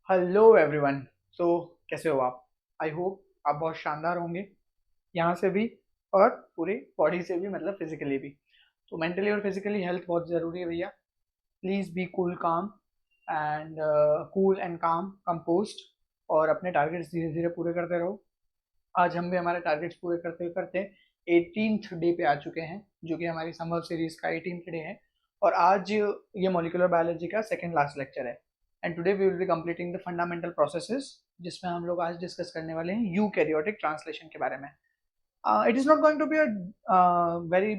Hello everyone. सो कैसे हो आप? आई होप आप बहुत शानदार होंगे, यहाँ से भी और पूरी बॉडी से भी, मतलब फिजिकली भी। तो मेंटली और फिजिकली हेल्थ बहुत ज़रूरी है भैया। प्लीज़ बी कूल काम एंड कूल एंड काम कंपोस्ट, और अपने टारगेट्स धीरे धीरे पूरे करते रहो। आज हम भी हमारे टारगेट्स पूरे करते करते 18th डे पे आ चुके हैं, जो कि हमारी संभव सीरीज का 18th डे है। और आज ये मॉलिक्यूलर बायोलॉजी का सेकंड लास्ट लेक्चर है। And today we will be completing the fundamental processes, जिसमें हम लोग आज डिस्कस करने वाले हैं यूकैरियोटिक ट्रांसलेशन के बारे में। It is not going to be a very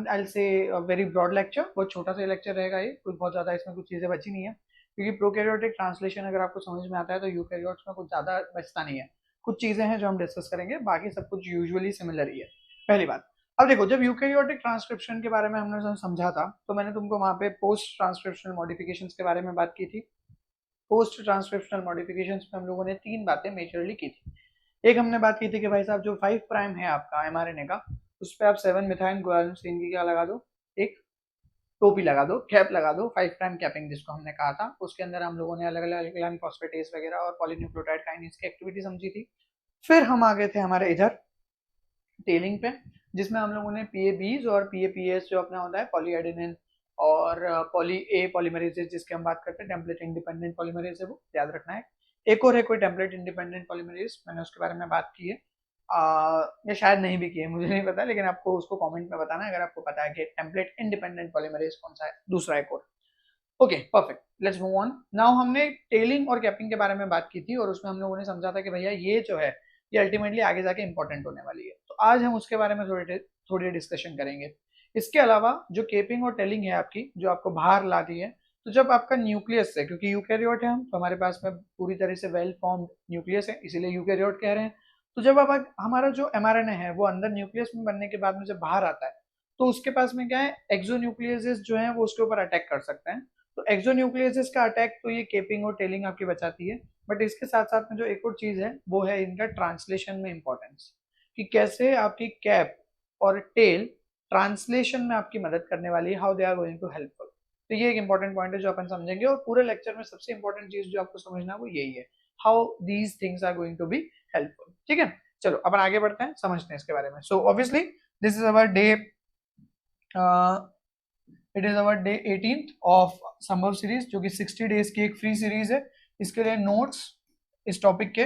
I say very broad lecture. बहुत छोटा सा लेक्चर रहेगा ये, कुछ बहुत ज़्यादा इसमें कुछ चीज़ें बची नहीं है, क्योंकि प्रोकैरियोटिक ट्रांसलेशन अगर आपको समझ में आता है तो यूकैरियोट्स में कुछ ज़्यादा बचता नहीं है। कुछ चीज़ें हैं जो हम डिस्कस करेंगे, बाकी सब कुछ यूजुअली सिमिलर ही है। पहली बात, अब देखो, जब यूकैरियोटिक ट्रांसक्रिप्शन के बारे में हमने समझा था तो मैंने तुमको वहाँ पे पोस्ट ट्रांसक्रिप्शनल मॉडिफिकेशंस के बारे में बात की थी। पोस्ट ट्रांसक्रिप्शनल मॉडिफिकेशंस में हम लोगों ने तीन बातें मेजरली की थी। एक हमने बात की थी कि भाई साहब, जो 5 प्राइम है आपका एमआरएनए का, उस पर आप 7 मिथाइल गुआनिन की क्या लगा दो, एक टोपी लगा दो, कैप लगा दो, 5 प्राइम कैपिंग जिसको हमने कहा था। उसके अंदर हम लोगों ने अलग अलग एल्काइल फॉस्फेटेस वगैरह और पॉलीन्यूक्लियोटाइड काइनेज की एक्टिविटी समझी थी। फिर हम आ गए थे हमारे इधर टेलिंग पे, जिसमें हम लोगों ने पीएबीज और पीएपीएस जो अपना होता है पॉलीएडेनिन और पॉली ए पॉलीमरेजेस, जिसकी हम बात करते हैं टेम्पलेट इंडिपेंडेंट पॉलीमरेज है, वो याद रखना है। एक और है कोई टेम्पलेट इंडिपेंडेंट पॉलीमरेज, मैंने उसके बारे में बात की है या शायद नहीं भी की है, मुझे नहीं पता, लेकिन आपको उसको कमेंट में बताना है अगर आपको पता है कि टेम्पलेट इंडिपेंडेंट पॉलीमरेज कौन सा है, दूसरा एक और। Okay perfect, let's move on now. हमने टेलिंग और कैपिंग के बारे में बात की थी और उसमें हम लोगों ने समझा था कि भैया ये जो है ये अल्टीमेटली आगे जाके इंपॉर्टेंट होने वाली है। तो आज हम उसके बारे में थोड़ी डिस्कशन करेंगे। इसके अलावा जो केपिंग और टेलिंग है आपकी, जो आपको बाहर लाती है, तो जब आपका न्यूक्लियस है, क्योंकि यूकैरियोट है हम, तो हमारे पास में पूरी तरह से वेल फॉर्म्ड न्यूक्लियस है, इसीलिए यूकैरियोट कह रहे हैं। तो जब अब हमारा जो एमआरएनए है वो अंदर न्यूक्लियस में बनने के बाद में जब बाहर आता है, तो उसके पास में क्या है, एक्सोन्यूक्लियसेस जो है वो उसके ऊपर अटैक कर सकते हैं। तो एक्सोन्यूक्लियसेस का अटैक तो ये केपिंग और टेलिंग आपकी बचाती है। बट इसके साथ साथ में जो एक और चीज है वो है इनका ट्रांसलेशन में इंपॉर्टेंस, कि कैसे आपकी कैप और टेल ट्रांसलेशन में आपकी मदद करने वाली है, how they are going to helpful. तो ये एक इंपॉर्टेंट पॉइंट है जो अपन समझेंगे, और पूरे लेक्चर में सबसे इंपॉर्टेंट चीज जो आपको समझना है वो यही है, how these things are going to be helpful. ठीक है, चलो अपन आगे बढ़ते हैं, समझते हैं इसके बारे में। So obviously this is our day, it is our day 18th of संभव सीरीज, जो कि 60 डेज की एक फ्री सीरीज है। इसके लिए नोट्स इस टॉपिक के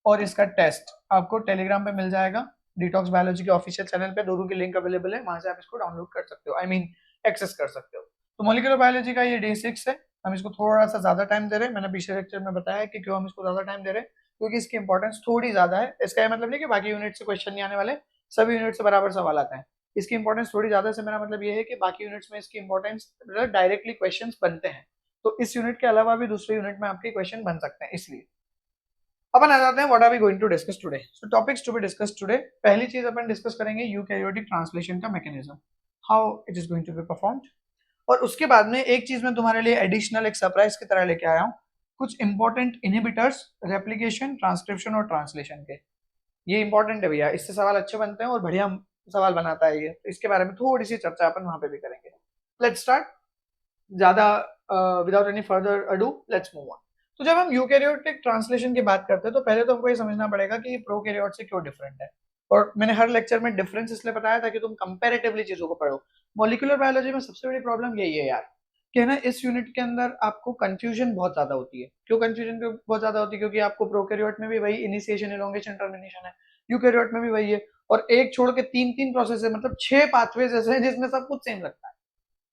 और इसका टेस्ट आपको टेलीग्राम पे मिल जाएगा, डिटॉक्स बायोलॉजी के ऑफिशियल चैनल पे। दोनों की लिंक अवेलेबल है, वहां से आप इसको डाउनलोड कर सकते हो, आई मीन एक्सेस कर सकते हो। तो मॉलिक्यूलर बायोलॉजी का ये डे 6 है। हम इसको थोड़ा सा ज्यादा टाइम दे रहे हैं, मैंने पिछले लेक्चर में बताया कि क्यों हम इसको ज्यादा टाइम दे रहे हैं, क्योंकि इसकी इंपॉर्टेंस थोड़ी ज्यादा है। इसका ये मतलब नहीं कि बाकी यूनिट से क्वेश्चन नहीं आने वाले, सभी यूनिट से बराबर सवाल आते हैं। इसकी इंपॉर्टेंस थोड़ी ज्यादा से मेरा मतलब ये है कि बाकी यूनिट्स में इसकी इंपॉर्टेंस मतलब डायरेक्टली क्वेश्चंस बनते हैं, तो इस यूनिट के अलावा भी दूसरे यूनिट में आपके क्वेश्चन बन सकते हैं, इसलिए। अपन आ जाते हैं what are we going to discuss today. So topics to be discuss today, पहली चीज अपन डिस्कस करेंगे यूकैरियोटिक ट्रांसलेशन का mechanism, how it is going to be performed. और उसके बाद में एक चीज मैं तुम्हारे लिए एडिशनल एक सरप्राइज की तरह लेके आया हूँ, कुछ इंपॉर्टेंट इनहिबिटर्स रेप्लिकेशन, ट्रांसक्रिप्शन और ट्रांसलेशन के। ये इंपॉर्टेंट है भैया, इससे सवाल अच्छे बनते हैं और बढ़िया सवाल बनाता है ये, तो इसके बारे में थोड़ी सी चर्चा अपन वहां पे भी करेंगे। लेट्स स्टार्ट, ज्यादा without any further ado let's move on. तो जब हम यूकैरियोटिक ट्रांसलेशन की बात करते हैं तो पहले तो हमको ये समझना पड़ेगा कि ये प्रोकैरियोट से क्यों डिफरेंट है। और मैंने हर लेक्चर में डिफरेंस इसलिए बताया ताकि तुम कंपैरेटिवली चीजों को पढ़ो। मॉलिक्यूलर बायोलॉजी में सबसे बड़ी प्रॉब्लम यही है यार, कि ना इस यूनिट के अंदर आपको कंफ्यूजन बहुत ज्यादा होती है। क्यों कंफ्यूजन बहुत ज्यादा होती है? क्योंकि आपको प्रोकैरियोट में भी वही इनिशिएशन, इलोंगेशन, टर्मिनेशन है, यूकैरियोट में भी वही है, और एक छोड़ के तीन तीन प्रोसेस है, मतलब 6 पाथवेज ऐसे हैं जिसमें सब कुछ सेम लगता है।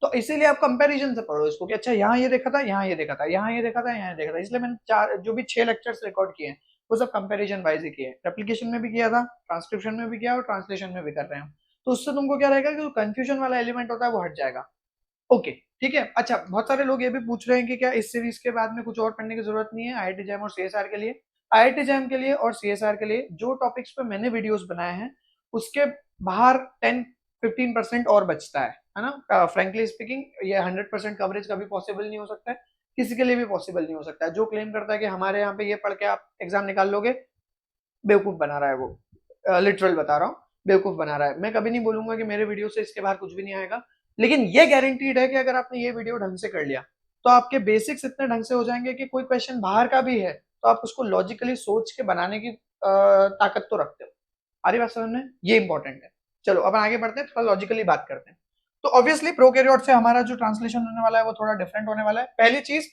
तो इसीलिए आप कंपैरिजन से पढ़ो इसको, कि अच्छा यहाँ ये देखा था, यहाँ ये देखा था, यहाँ ये देखा था, यहाँ ये देखा था। इसलिए मैंने चार जो भी 6 लेक्चर्स रिकॉर्ड किए हैं वो सब कंपैरिजन वाइज ही किए हैं। रेप्लिकेशन में भी किया था, ट्रांसक्रिप्शन में भी किया और ट्रांसलेशन में भी कर रहे हैं। तो उससे तुमको क्या रहेगा कि जो कंफ्यूजन वाला एलिमेंट होता है वो हट जाएगा। ओके ठीक है। अच्छा, बहुत सारे लोग ये भी पूछ रहे हैं कि क्या इस सीरीज के बाद में कुछ और पढ़ने की जरूरत नहीं है आईआईटी जैम और सीएसआर के लिए? आईआईटी जैम के लिए और सीएसआर के लिए जो टॉपिक्स पे मैंने वीडियोस बनाए हैं उसके बाहर 10-15% और बचता है ना। फ्रेंकली स्पीकिंग ये 100% कवरेज कभी पॉसिबल नहीं हो सकता है, किसी के लिए भी पॉसिबल नहीं हो सकता है। जो क्लेम करता है कि हमारे यहाँ पे ये पढ़ के आप एग्जाम निकाल लोगे, बेवकूफ बना रहा है वो। लिटरल बता रहा हूँ, बेवकूफ बना रहा है। मैं कभी नहीं बोलूंगा कि मेरे वीडियो से इसके बाहर कुछ भी नहीं आएगा, लेकिन ये गारंटीड है कि अगर आपने ये वीडियो ढंग से कर लिया, तो आपके बेसिक्स इतने ढंग से हो जाएंगे कि कोई क्वेश्चन बाहर का भी है तो आप उसको लॉजिकली सोच के बनाने की ताकत तो रखते हो। आ रही बात समझ में? ये इंपॉर्टेंट है। चलो अब आगे बढ़ते हैं, थोड़ा लॉजिकली बात करते हैं। तो ऑब्वियसली प्रोकैरियोट से हमारा जो ट्रांसलेशन होने वाला है वो थोड़ा डिफरेंट होने वाला है। पहली चीज,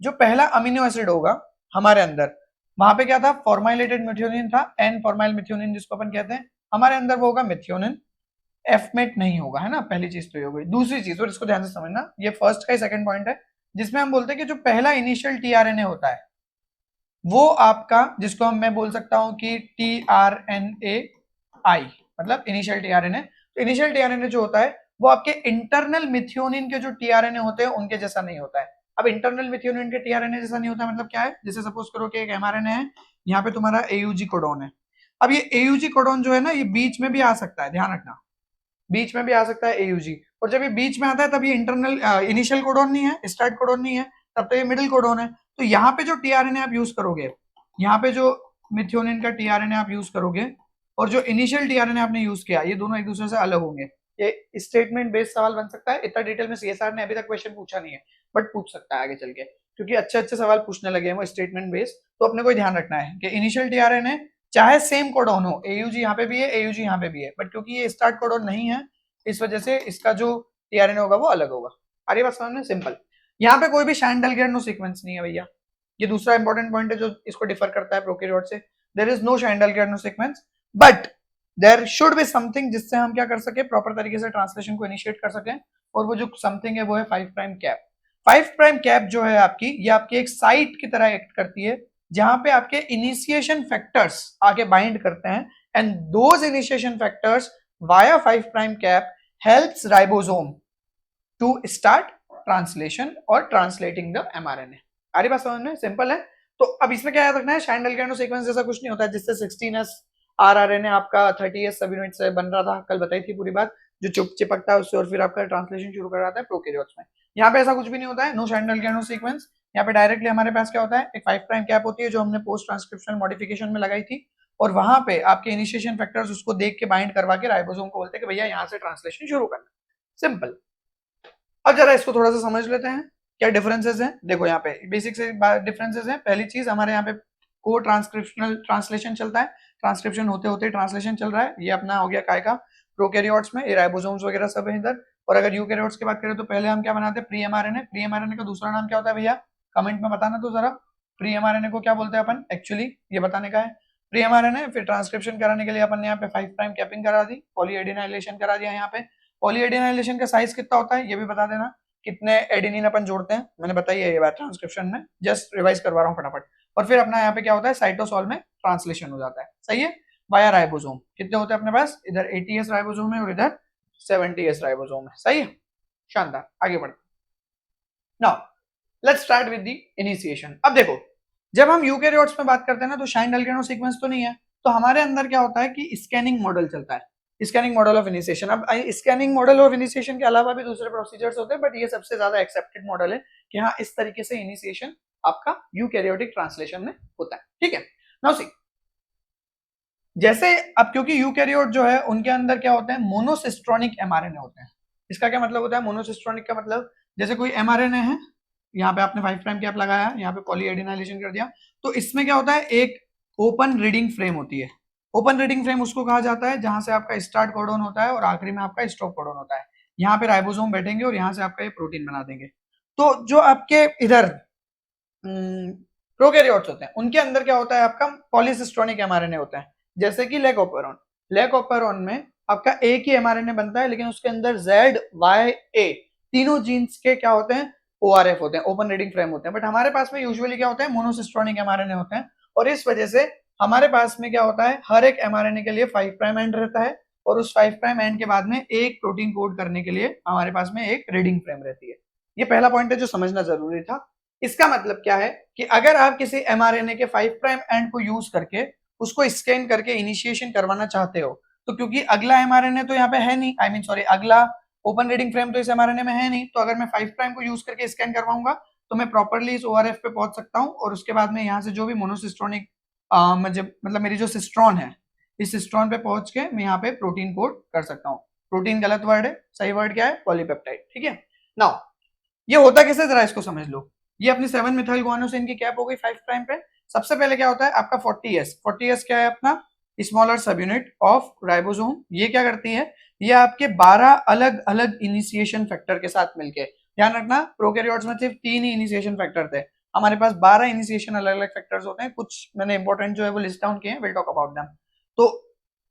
जो पहला अमीनो एसिड होगा हमारे अंदर, वहां पे क्या था, फॉर्माइलेटेड मेथियोनिन था, एन फॉर्माइल मेथियोनिन जिसको अपन कहते हैं, हमारे अंदर वो होगा मेथियोनिन, एफ मेट नहीं होगा, है ना। पहली चीज तो ये हो गई। दूसरी चीज, और इसको ध्यान से समझना, ये फर्स्ट का ही सेकंड पॉइंट है, जिसमें हम बोलते हैं कि जो पहला इनिशियल टीआरएनए होता है वो आपका, जिसको मैं बोल सकता हूं कि टीआरएनए आई, मतलब इनिशियल टीआरएनए। तो इनिशियल टीआरएनए जो होता है वो आपके इंटरनल मिथियोनिन के जो टीआरएनए होते हैं उनके जैसा नहीं होता है। अब इंटरनल मिथियोनिन के टीआरएनए जैसा नहीं होता मतलब क्या है, जैसे सपोज करो कि एक एमआरएनए है, यहाँ पे तुम्हारा एयूजी कोडोन है। अब ये एयूजी कोडोन जो है ना, ये बीच में भी आ सकता है, ध्यान रखना, बीच में भी आ सकता है एयूजी। और जब ये बीच में आता है तब ये इंटरनल इनिशियल कोडोन नहीं है, स्टार्ट कोडोन नहीं है, तब तो ये मिडिल कोडोन है। तो यहाँ पे जो टीआरएनए आप यूज करोगे, यहाँ पे जो मिथियोनिन का टीआरएनए आप यूज करोगे और जो इनिशियल टीआरएनए आपने यूज किया, ये दोनों एक दूसरे से अलग होंगे। ये स्टेटमेंट बेस्ड सवाल बन सकता है। इतना डिटेल में सीएसआर ने अभी तक क्वेश्चन पूछा नहीं है, बट पूछ सकता है आगे चल के, क्योंकि अच्छे अच्छे सवाल पूछने लगे हैं वो स्टेटमेंट बेस्ड। तो अपने को ध्यान रखना है कि इनिशियल टीआरएनए चाहे सेम कोडोन हो, एयूजी यहाँ पे भी है, एयूजी यहाँ पे भी है, बट क्योंकि ये स्टार्ट कोडोन नहीं है, इस वजह से इसका जो टीआरएनए होगा वो अलग होगा। अरे बात समझ में? सिंपल। यहाँ पे कोई भी शाइंडलगेनो सीक्वेंस नहीं है भैया। ये दूसरा इंपॉर्टेंट पॉइंट है जो इसको डिफर करता है प्रोकैरियोट से। There is no Shine Dalgarno sequence, but there should be something जिससे हम क्या कर सके, प्रॉपर तरीके से ट्रांसलेशन को इनिशिएट कर सकें। और वो जो समथिंग है वो है 5 प्राइम कैप। 5 प्राइम कैप जो है आपकी, ये आपकी एक साइट की तरह एक्ट करती है जहां पे आपके इनिशिएशन फैक्टर्स आके बाइंड करते हैं, and those initiation factors via 5 prime cap helps ribosome to start translation और ट्रांसलेटिंग द एमआरएनए। आ रही बात समझ में? सिंपल है। तो अब इसमें क्या याद रखना है, शाइंडलगेनो सीक्वेंस जैसा कुछ नहीं होता है जिससे 16s आरआरएनए आपका 30s सब यूनिट से बन रहा था, कल बताई थी पूरी बात, जो चिपकता है उससे और फिर आपका ट्रांसलेशन शुरू कर रहा था प्रोकैरियोट्स में। यहाँ पे ऐसा कुछ भी नहीं होता है, नो शाइंडलगेनो सीक्वेंस। यहाँ पे डायरेक्टली हमारे पास क्या होता है, एक 5 प्राइम कैप होती है जो हमने पोस्ट ट्रांसक्रिप्शन मॉडिफिकेशन में लगाई थी, और वहां पे आपके इनिशिएशन फैक्टर्स उसको देख के बाइंड करवा के राइबोसोम को बोलते हैं कि भैया यहाँ से ट्रांसलेशन शुरू करना। सिंपल। अब जरा इसको थोड़ा सा समझ लेते हैं क्या डिफरेंसेस हैं। देखो यहाँ पे बेसिक से डिफरेंसेस हैं। पहली चीज, हमारे यहाँ पे को ट्रांसक्रिप्शनल ट्रांसलेशन चलता है, ट्रांसक्रिप्शन होते होते ट्रांसलेशन चल रहा है। ये अपना हो गया काय का, प्रोकैरियोट्स में ये राइबोसोम्स वगैरह सब है इधर। और अगर यूकैरियोट्स की बात करें तो पहले हम क्या बनाते हैं, प्री एमआरएनए। प्री एमआरएनए का दूसरा नाम क्या होता है भैया, कमेंट में बताना तो जरा, प्री एमआरएनए को क्या बोलते हैं अपन, एक्चुअली ये बताने का है। प्री एमआरएनए, फिर ट्रांसक्रिप्शन कराने के लिए अपन ने यहाँ पे 5 प्राइम कैपिंग करा दी, पॉलीएडिनाइलेशन करा दिया। यहाँ पे पॉलीएडिनाइलेशन का साइज कितना होता है ये भी बता देना, कितने एडेनिन अपन जोड़ते हैं, मैंने बताई है ये बात ट्रांसक्रिप्शन में, जस्ट रिवाइज करवा रहा हूँ फटाफट। और फिर अपना यहाँ पे क्या होता है, साइटोसॉल में ट्रांसलेशन हो जाता है, सही है, वाया राइबोसोम। कितने होते हैं अपने पास, इधर 80s राइबोसोम है और इधर 70s राइबोसोम है, सही है, शानदार। आगे बढ़ते now, let's start with the initiation. अब देखो, जब हम यूकैरियोट्स में बात करते हैं ना तो शाइंडलगेनो सीक्वेंस तो नहीं है, तो हमारे अंदर क्या होता है कि स्कैनिंग मॉडल चलता है, स्कैनिंग मॉडल ऑफ इनिशिएशन। अब स्कैनिंग मॉडल ऑफ इनिशिएशन के अलावा भी दूसरे प्रोसीजर्स होते हैं, बट ये सबसे ज्यादा एक्सेप्टेड मॉडल है कि हाँ इस तरीके से इनिशिएशन आपका यूकैरियोटिक ट्रांसलेशन में होता है, ठीक है। नाउ सी, जैसे अब क्योंकि यूकैरियोट जो है उनके अंदर क्या होते हैं, मोनोसिस्ट्रोनिक एमआरएनए होते हैं। इसका क्या मतलब होता है मोनोसिस्ट्रोनिक का मतलब, जैसे कोई एमआरएनए है, यहाँ पे आपने 5 प्राइम कैप लगाया, यहाँ पे पॉलीएडिनाइलेशन कर दिया, तो इसमें क्या होता है, एक ओपन रीडिंग फ्रेम होती है। ओपन रीडिंग फ्रेम उसको कहा जाता है जहां से आपका स्टार्ट कोडोन होता है और आखिरी में आपका स्टॉप कोडोन होता है। यहाँ पे राइबोसोम बैठेंगे और यहाँ से आपका ये प्रोटीन बना देंगे। तो जो आपके इधर प्रोकैरियोट्स होते हैं उनके अंदर क्या होता है, आपका पॉलीसिस्ट्रोनिक एमआरएनए होता है, जैसे कि लेकोपेरॉन। लेकोपेरॉन में आपका एक ही एमआरएनए बनता है, लेकिन उसके अंदर जेड वाई ए तीनों जीन्स के क्या होते हैं, ओआरएफ होते हैं, ओपन रीडिंग फ्रेम होते हैं। बट हमारे पास में यूजुअली क्या होता है, मोनोसिस्ट्रोनिक एमआरएनए होते हैं, और इस वजह से हमारे पास में क्या होता है, हर एक एमआरएनए के लिए 5 प्राइम एंड रहता है, और उस 5 प्राइम एंड के बाद में एक प्रोटीन कोड करने के लिए हमारे पास में एक रीडिंग फ्रेम रहती है। ये पहला पॉइंट है जो समझना जरूरी था। इसका मतलब क्या है कि अगर आप किसी एमआरएनए के 5 प्राइम एंड को यूज करके उसको स्कैन करके इनिशिएशन करवाना चाहते हो, तो क्योंकि अगला एमआरएनए तो यहाँ पे है नहीं, सॉरी अगला ओपन रीडिंग फ्रेम तो इस एमआरएनए में है नहीं, तो अगर मैं 5 प्राइम को यूज करके स्कैन करवाऊंगा तो मैं प्रॉपर्ली इस ओआरएफ पे पहुंच सकता हूं, और उसके बाद में यहाँ से जो भी मोनोसिस्ट्रोनिक मतलब मेरी जो सिस्ट्रॉन है, इस सिस्ट्रॉन पे पहुंच के मैं यहाँ पे प्रोटीन कोड कर सकता हूँ। प्रोटीन गलत वर्ड है, सही वर्ड क्या है, पॉलीपेप्टाइड, ठीक है। नाउ ये होता कैसे, जरा इसको समझ लो। ये अपनी 7 मिथाइल गुआनोसिन की कैप हो गई 5 प्राइम पे। सबसे पहले क्या होता है आपका 40s। 40s क्या है अपना, स्मॉलर सब यूनिट ऑफ राइबोसोम। ये क्या करती है, ये आपके 12 अलग अलग इनिशिएशन फैक्टर के साथ मिलके, ध्यान रखना प्रोकैरियोट्स में सिर्फ 3 ही इनिशिएशन फैक्टर थे, हमारे पास 12 इनिशिएशन अलग अलग फैक्टर्स होते हैं। कुछ मैंने इंपॉर्टेंट जो है वो लिस्ट डाउन किए हैं, विल टॉक अबाउट देम। तो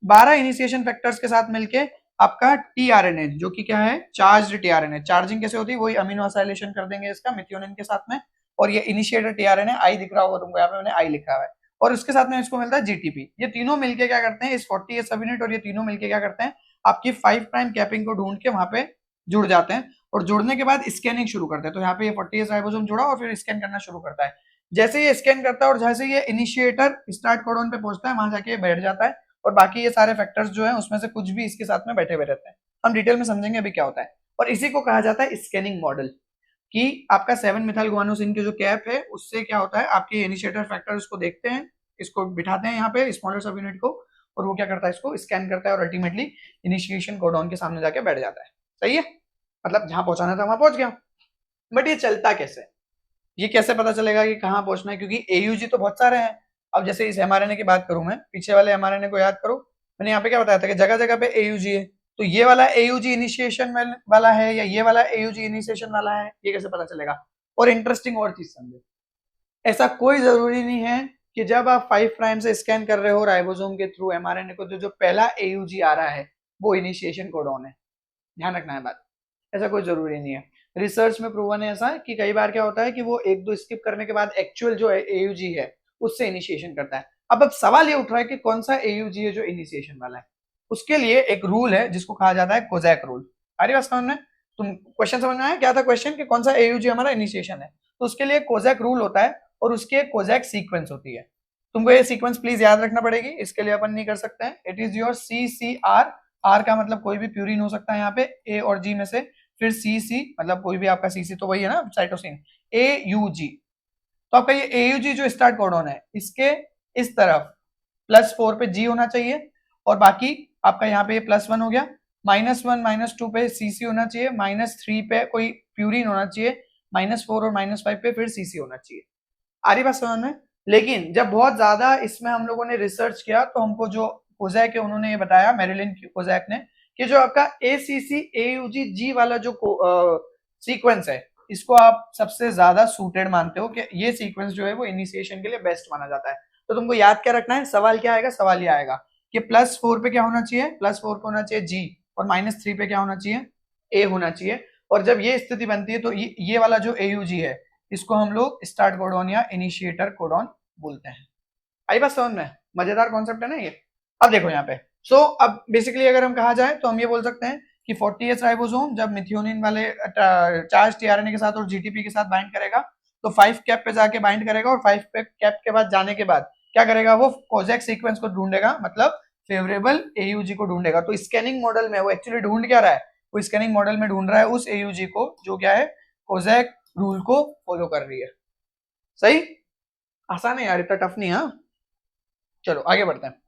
12 इनिशिएशन फैक्टर्स के साथ मिलके आपका टीआरएनए, जो कि क्या है, चार्ज्ड टीआरएनए। चार्जिंग कैसे होती है, वही अमीनो एसाइलेशन कर देंगे इसका मेथियोनिन के साथ में, और ये इनिशिएटर टीआरएनए, आई दिख रहा होगा तुमको, यहाँ पे मैंने आई लिखा हुआ है, और उसके साथ में इसको मिलता है जीटीपी। ये तीनों मिलके क्या करते हैं, इस 40 सब यूनिट और ये तीनों मिलके क्या करते हैं, आपकी 5 प्राइम कैपिंग को ढूंढ के वहां पे जुड़ जाते हैं, और जुड़ने के बाद स्कैनिंग शुरू करते हैं। तो यहाँ पे ये 40 राइबोसोम जुड़ा और फिर स्कैन करना शुरू करता है। जैसे ये स्कैन करता है और जैसे ये इनिशिएटर स्टार्ट कोडॉन पे पहुंचता है, वहां जाके बैठ जाता है, और बाकी ये सारे फैक्टर्स जो है उसमें से कुछ भी इसके साथ में बैठे हुए रहते हैं। हम डिटेल में समझेंगे अभी क्या होता है। और इसी को कहा जाता है स्कैनिंग मॉडल, कि आपका 7 मिथाइल गुआनोसिन की जो कैप है उससे क्या होता है, आपके इनिशिएटर फैक्टर उसको देखते हैं, इसको बिठाते हैं यहाँ पे स्मॉलर सब यूनिट को, और वो क्या करता है, इसको स्कैन करता है और अल्टीमेटली इनिशिएशन कोडॉन के सामने जाके बैठ जाता है। सही है, मतलब जहां पहुंचाना था वहां पहुंच गया। बट ये चलता कैसे, ये कैसे पता चलेगा कि कहाँ पहुंचना है, क्योंकि एयूजी तो बहुत सारे हैं। अब जैसे इस एमआरएनए की बात करूं मैं, पीछे वाले एमआरएनए को याद करो, मैंने यहाँ पे क्या बताया था कि जगह जगह पे एयूजी है, तो ये वाला एयूजी इनिशिएशन वाला है या ये वाला एयूजी इनिशिएशन वाला है, ये कैसे पता चलेगा। और इंटरेस्टिंग और चीज समझे, ऐसा कोई जरूरी नहीं है कि जब आप 5 प्राइम से स्कैन कर रहे हो राइबोसोम के थ्रू एमआरएनए को, जो पहला एयूजी आ रहा है वो इनिशिएशन कोडॉन है। ध्यान रखना है बात, ऐसा कोई जरूरी नहीं है। रिसर्च में प्रूवन है ऐसा कि कई बार क्या होता है कि वो एक दो स्किप करने के बाद एक्चुअल जो है एयूजी है उससे इनिशिएशन करता है। अब सवाल ये उठ रहा है कि कौन सा एयूजी है जो इनिशिएशन वाला है। उसके लिए एक रूल है जिसको कहा जाता है कोजैक रूल। आ रही बात समझ में, तुम क्वेश्चन समझ में आया, क्या था क्वेश्चन कि कौन सा एयूजी हमारा इनिशिएशन है, तो उसके लिए कोजैक रूल होता है और उसके कोजैक सीक्वेंस होती है। तुमको ये सीक्वेंस प्लीज याद रखना पड़ेगी, इसके लिए अपन नहीं कर सकते हैं। It is your CCR, R का मतलब कोई भी प्यूरिन हो सकता है यहाँ पे, ए और जी में से, फिर CC मतलब कोई भी आपका CC तो वही है ना साइटोसिन, AUG। तो आपका ये AUG जो स्टार्ट कोडॉन है इसके इस तरफ +4 पे G होना चाहिए, और बाकी आपका यहाँ पे +1 हो गया, -1 -2 पे CC होना चाहिए, -3 पे कोई प्यूरिन होना चाहिए, -4 और -5 पे फिर CC होना चाहिए। आ रही बात समझ में। लेकिन जब बहुत ज्यादा इसमें हम लोगों ने रिसर्च किया तो हमको जो कोजैक है उन्होंने ये बताया, मेरिलिन कोजैक ने, कि जो आपका ACC AUG G वाला जो सीक्वेंस है इसको आप सबसे ज्यादा सूटेड मानते हो, कि ये सीक्वेंस जो है वो इनिशिएशन के लिए बेस्ट माना जाता है। तो तुमको याद क्या रखना है, सवाल क्या आएगा, सवाल ये आएगा कि +4 पे क्या होना चाहिए, +4 पे होना चाहिए G, और -3 पे क्या होना चाहिए, A होना चाहिए। और जब ये स्थिति बनती है तो ये वाला जो AUG है इसको हम लोग स्टार्ट कोडॉन या इनिशिएटर कोडॉन बोलते हैं। आई बात समझ में, मजेदार कॉन्सेप्ट है ना ये। अब देखो यहाँ पे, अब बेसिकली अगर हम कहा जाए तो हम ये बोल सकते हैं कि 40S राइबोसोम जब मिथियोनिन वाले चार्ज टीआरएनए के साथ और जीटीपी के साथ बाइंड करेगा तो 5 कैप पे जाके बाइंड करेगा, और 5 कैप के बाद जाने के बाद क्या करेगा, वो कोजैक सीक्वेंस को ढूंढेगा, मतलब फेवरेबल एयूजी को ढूंढेगा। तो स्कैनिंग मॉडल में वो एक्चुअली ढूंढ क्या रहा है, वो स्कैनिंग मॉडल में ढूंढ रहा है उस एयूजी को जो क्या है, कोजैक रूल को फॉलो कर रही है। सही, आसान है यार, इतना टफ नहीं है। चलो आगे बढ़ते हैं।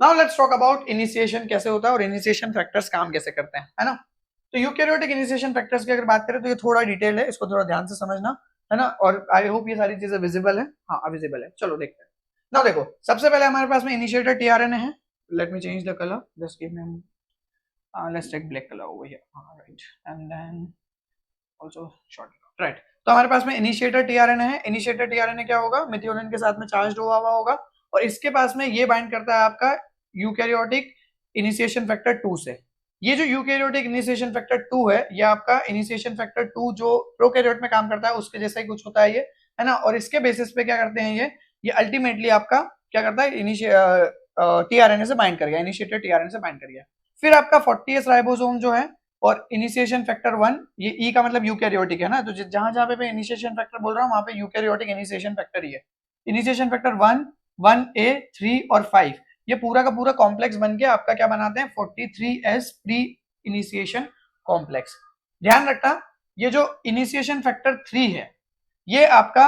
Now let's talk about initiation कैसे होता है और इनिशिएशन फैक्टर्स काम कैसे करते हैं, है ना। तो यूकैरियोटिक इनिशिएशन फैक्टर्स की अगर बात करें तो ये थोड़ा डिटेल है, इसको थोड़ा ध्यान से समझना, है ना। और आई होप ये सारी चीजें विजिबल है, हाँ विजिबल है। चलो देखते हैं। नाउ देखो, सबसे पहले हमारे पास में इनिशिएटर टीआरएनए है। Let me change the colour, just give me let's take black colour over here, right, and then also short, right. तो हमारे पास में इनिशिएटर टीआरएनए है। इनिशिएटर टीआरएनए क्या होगा, मेथियोनिन के साथ में चार्ज हुआ होगा, और इसके पास में ये बाइंड करता है आपका यूकैरियोटिक इनिशिएशन फैक्टर 2 से। ये जो यूकैरियोटिक इनिशिएशन फैक्टर 2 है, ये आपका इनिशिएशन फैक्टर 2 जो प्रोकैरियोट में काम करता है उसके जैसा ही कुछ होता है ये, है ना। और इसके बेसिस पे क्या करते हैं ये अल्टीमेटली आपका क्या करता है, टीआरएनए से बाइंड कर गया, इनिशिएटेड टीआरएनए से बाइंड कर गया। फिर आपका 40S राइबोसोम जो है और इनिशिएशन फैक्टर 1, ये ई का मतलब यूकैरियोटिक है ना, तो जहां जहां पे इनिशिएशन फैक्टर बोल रहा हूं वहां पे यूकैरियोटिक इनिशिएशन फैक्टर ही है। इनिशिएशन फैक्टर 1A 3 और 5 ये पूरा का पूरा कॉम्प्लेक्स बन के आपका क्या बनाते हैं, 43S प्री इनिशिएशन कॉम्प्लेक्स। ध्यान रखना, ये जो इनिशिएशन फैक्टर 3 है ये आपका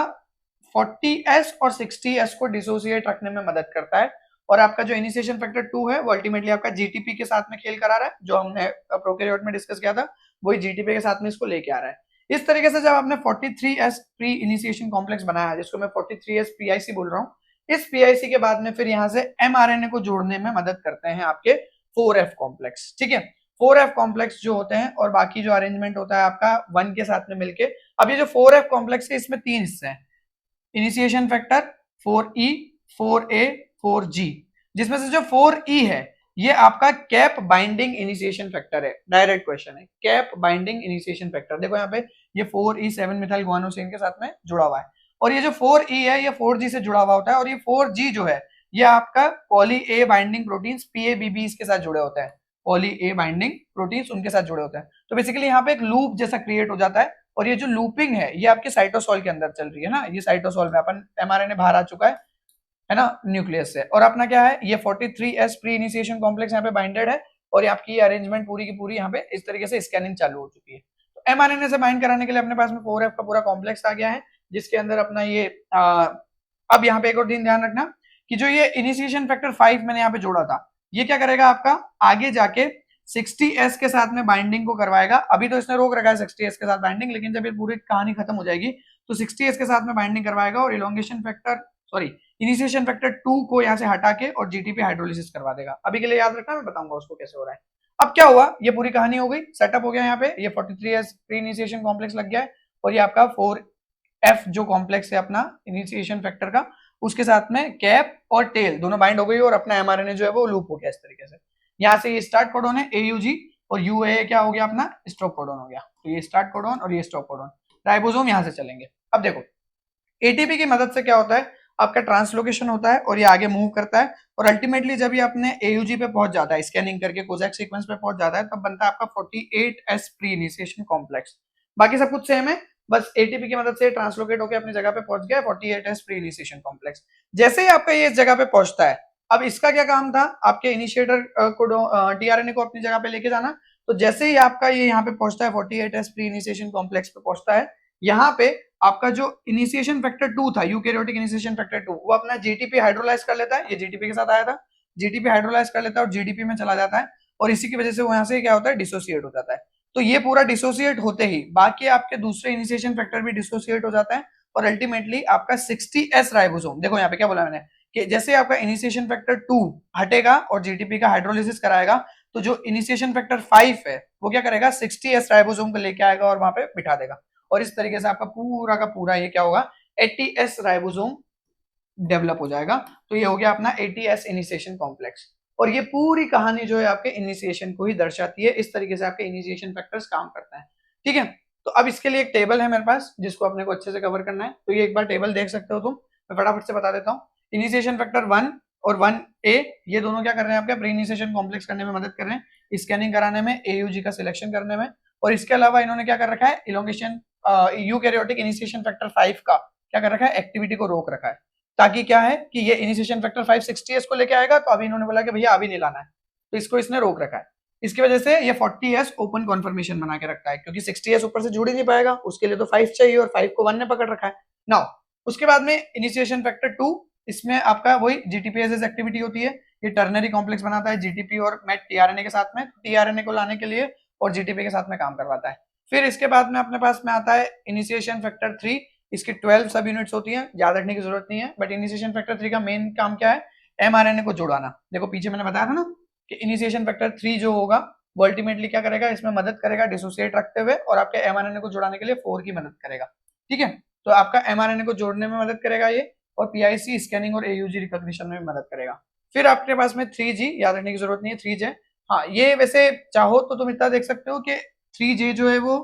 40S और 60S को डिसोसिएट रखने में मदद करता है, और आपका जो इनिशिएशन फैक्टर 2 है वो अल्टीमेटली आपका जीटीपी के साथ में खेल करा रहा है, जो हमने प्रोकैरियोट में डिस्कस किया था वही जीटीपी के साथ में इसको लेके आ रहा है। इस तरीके से जब आपने 43S प्री इनिशिएशन कॉम्प्लेक्स बनाया, जिसको मैं 43S PIC बोल रहा हूँ, इस PIC के बाद में फिर यहाँ से mRNA को जोड़ने में मदद करते हैं आपके 4F कॉम्प्लेक्स। ठीक है, 4F कॉम्प्लेक्स जो होते हैं और बाकी जो अरेंजमेंट होता है आपका 1 के साथ में मिलके। अब ये जो 4F कॉम्प्लेक्स है इसमें 3 हिस्से हैं, initiation factor, 4E, 4A, 4G, जिसमें से जो 4E है ये आपका कैप बाइंडिंग इनिशिएशन फैक्टर है। डायरेक्ट क्वेश्चन है, कैप बाइंडिंग इनिशिएशन फैक्टर। देखो यहाँ पे ये 4E7 मिथाइल गुआनोसिन के साथ में जुड़ा हुआ है, और ये जो 4E है ये 4G से जुड़ा हुआ होता है, और ये 4G जो है ये आपका poly A binding proteins PABBs के साथ जुड़े होते हैं, पॉली ए बाइंडिंग प्रोटीन्स उनके साथ जुड़े होते हैं। तो बेसिकली यहाँ पे एक लूप जैसा क्रिएट हो जाता है, और ये जो लूपिंग है ये आपके साइटोसोल के अंदर चल रही है ना, ये साइटोसोल में अपन mRNA बाहर आ चुका है ना न्यूक्लियस से, और अपना क्या है ये 43S प्री इनिशिएशन कॉम्प्लेक्स यहाँ पे बाइंडेड है, और ये आपकी अरेंजमेंट पूरी की पूरी यहाँ पे इस तरीके से स्कैनिंग चालू हो चुकी है। तो mRNA से बाइंड कराने के लिए अपने पास में 4F का पूरा कॉम्प्लेक्स आ गया है, जिसके अंदर अपना ये अब यहाँ पे एक और दिन ध्यान रखना कि जो ये इनिशिएशन फैक्टर 5 मैंने यहाँ पे जोड़ा था, ये क्या करेगा आपका आगे जाके 60S के साथ में बाइंडिंग को करवाएगा। अभी तो इसने रोक रखा है 60S के साथ बाइंडिंग, लेकिन जब ये पूरी कहानी खत्म हो जाएगी तो 60S के साथ में बाइंडिंग करवाएगा, और इलोंगेशन फैक्टर इनिशिएशन फैक्टर 2 को यहाँ से हटा के और GTP हाइड्रोलिसिस करवा देगा। अभी के लिए याद रखना, मैं बताऊंगा उसको कैसे हो रहा है। अब क्या हुआ, ये पूरी कहानी हो गई, सेटअप हो गया, यहाँ पे ये 43S प्री इनिशिएशन कॉम्प्लेक्स लग गया है, और ये आपका 4F जो कॉम्प्लेक्स है अपना इनिशिएशन फैक्टर का, उसके साथ में कैप और टेल दोनों बाइंड हो गई, और अपना mRNA जो है वो लूप हो गया इस तरीके से। यहाँ से ये स्टार्ट कोडोन है AUG, और UAA क्या हो गया अपना स्टॉप कोडोन हो गया। तो ये स्टार्ट कोडोन और ये स्टॉप कोडोन, राइबोसोम यहाँ से चलेंगे। अब देखो ATP की मदद से क्या होता है, आपका ट्रांसलोकेशन होता है और ये आगे मूव करता है, और अल्टीमेटली जब ये अपने AUG पे पहुंच जाता है, स्कैनिंग करके कोजैक सीक्वेंस पे पहुंच जाता है, तब बनता है आपका 48S प्री इनिशिएशन कॉम्प्लेक्स। बाकी सब कुछ सेम है, बस ATP की मदद से ट्रांसलोकेट होकर अपनी जगह पे पहुंच गया 48S प्री इनिशिएशन कॉम्प्लेक्स। जैसे ही आपका ये इस जगह पे पहुंचता है, अब इसका क्या काम था, आपके इनिशिएटर को tRNA को अपनी जगह पे लेके जाना। तो जैसे ही आपका ये यहाँ पे पहुंचता है 48S प्री इनिशिएशन कॉम्प्लेक्स पे पहुंचता है, यहाँ पे आपका जो इनिशिएशन फैक्टर 2 था, यूकैरियोटिक इनिशिएशन फैक्टर 2, वो अपना GTP हाइड्रोलाइज कर लेता है, ये GTP के साथ आया था, GTP हाइड्रोलाइज कर लेता है और GDP में चला जाता है, और इसी की वजह से वो यहाँ से क्या होता है डिसोसिएट हो जाता है। तो ये पूरा डिसोसिएट होते ही बाकी आपके दूसरे इनिशिएशन फैक्टर भी डिसोसिएट हो जाता है, और अल्टीमेटली आपका 60S राइबोसोम, देखो यहाँ पे क्या बोला मैंने कि जैसे आपका इनिशिएशन फैक्टर 2 हटेगा और GTP का हाइड्रोलिसिस कराएगा, तो जो इनिशिएशन फैक्टर 5 है वो क्या करेगा 60S राइबोसोम को लेके आएगा और वहां पे बिठा देगा, और इस तरीके से आपका पूरा का पूरा ये क्या होगा 80S राइबोसोम डेवलप हो जाएगा। तो ये हो गया अपना 80S इनिशिएशन कॉम्प्लेक्स, और ये पूरी कहानी जो है आपके इनिशिएशन को ही दर्शाती है। इस तरीके से आपके इनिशिएशन फैक्टर्स काम करते हैं। ठीक है, तो अब इसके लिए एक टेबल है मेरे पास जिसको अपने को अच्छे से कवर करना है, तो ये एक बार टेबल देख सकते हो तुम, मैं फटाफट से बता देता हूँ। इनिशिएशन फैक्टर 1 और 1A ये दोनों क्या कर रहे हैं आपके प्री इनिशिएशन कॉम्प्लेक्स करने में मदद कर रहे हैं, स्कैनिंग कराने में, AUG का सिलेक्शन करने में, और इसके अलावा इन्होंने क्या कर रखा है इलोंगेशन यूकैरियोटिक इनिशिएशन फैक्टर 5 का क्या कर रखा है एक्टिविटी को रोक रखा है, ताकि क्या है कि ये इनिशिएशन फैक्टर 5 60S को लेके आएगा, तो अभी इन्होंने बोला कि भैया अभी नहीं लाना है, तो इसको इसने रोक रखा है। इसकी वजह से ये 40S ओपन कॉन्फर्मेशन बना के रखता है, क्योंकि 60S ऊपर से जुड़ ही नहीं पाएगा, उसके लिए तो 5 चाहिए, और 5 को 1 ने पकड़ रखा है। नाउ उसके बाद में इनिशिएशन फैक्टर 2, इसमें आपका वही GTPases एक्टिविटी होती है, ये टर्नरी कॉम्प्लेक्स बनाता है GTP और MET tRNA के साथ में, tRNA को लाने के लिए और GTP के साथ में काम करवाता है। फिर इसके बाद में अपने पास में आता है इनिशिएशन फैक्टर 3, इसकी 12 सब यूनिट्स होती हैं, याद रखने की जरूरत नहीं है, बट इनिशिएशन फैक्टर 3 का मेन काम क्या है mRNA को जोड़ाना। देखो पीछे मैंने बताया था ना कि इनिशिएशन फैक्टर 3 जो होगा वो अल्टीमेटली क्या करेगा, इसमें मदद करेगा डिसोसिएट रखते हुए, और आपके mRNA को जोड़ाने के लिए 4 की मदद करेगा। ठीक है, तो आपका mRNA को जोड़ने में मदद करेगा ये, और PIC स्कैनिंग और AUG रिकॉग्निशन में भी मदद करेगा। फिर आपके पास में 3G, याद रखने की जरूरत नहीं है 3J, हाँ ये वैसे चाहो तो तुम इतना देख सकते हो कि 3J जो है वो